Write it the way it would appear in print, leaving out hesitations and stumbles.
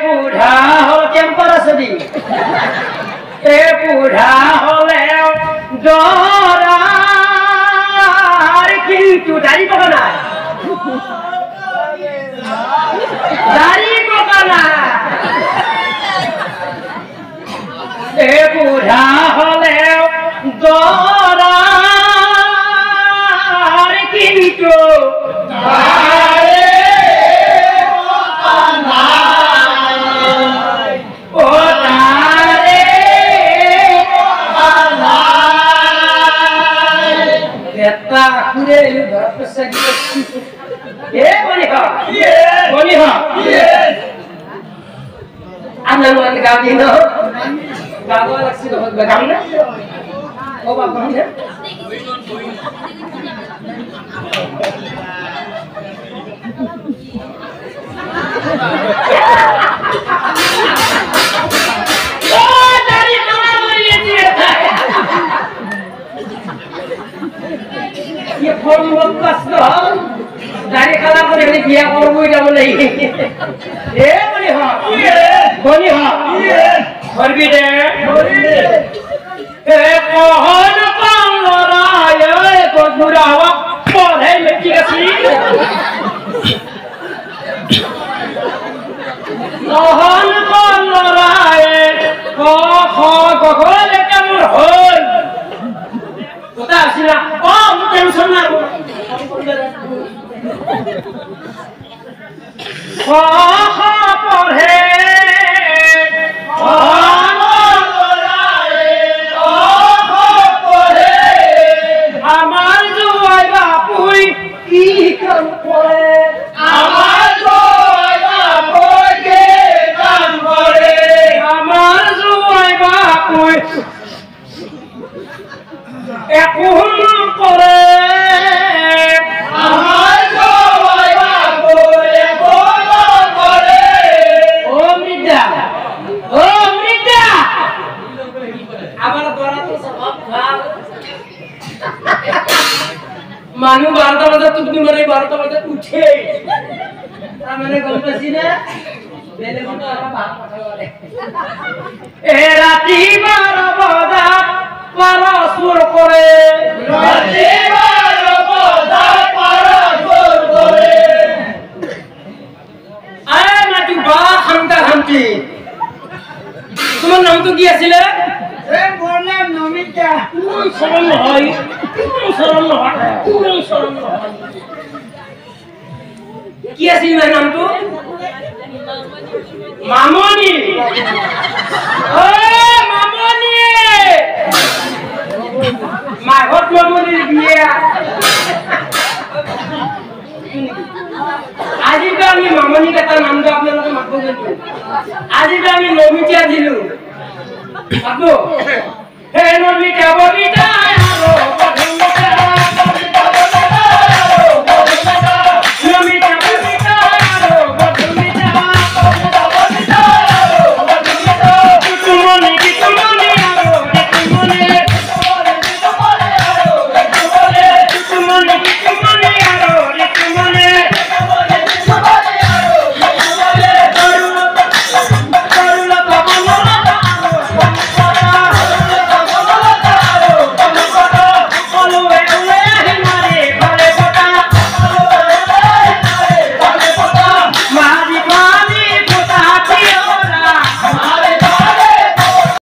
বুঢ়া হল টেম্পাৰ আছে দি এ বুঢ়া হলেও দৰাৰ কিন্তু দাড়ি পকা নাই দাড়ি পকা নাই এ বুঢ়া হলেও দৰাৰ কিন্তু dari kala ko ni biya ko mo ida mo lay e boni ha barbi de e kohon pang loraya e ko murawa por hai metti kasi kohon pang loraya ko le kamur hol kota sila oh mutem sonna পড়ে আমার জুয়াই বাপুই কি কাম করে আমার জুয়াই বাপুই কি কাম করে আমার জুয়াই বাপুই এখন করে মানু 12টা বাজে তুমি মানে 12টা বাজে উঠে মানে গম্পাসি না বেলে মতো আর ভাত পাঠাওয়ালে এ রাতি 12 বাজা পারা সুর করে রাতি 12 বাজা পারা সুর করে আয় মাটি বা হামদা হামটি তোমার নাম তো কি আছিল এ বললাম নমিতা কোন শরম হয় কি আছিল নাম তো মামনি ও মামনি মাঘত মামনি বিয়া আজি তো আমি মামনি কাটার নামটো আপনাদের মাতব কিন্তু আজি তো আমি নমিতা দিলু আপু হে নমিতা ববিতা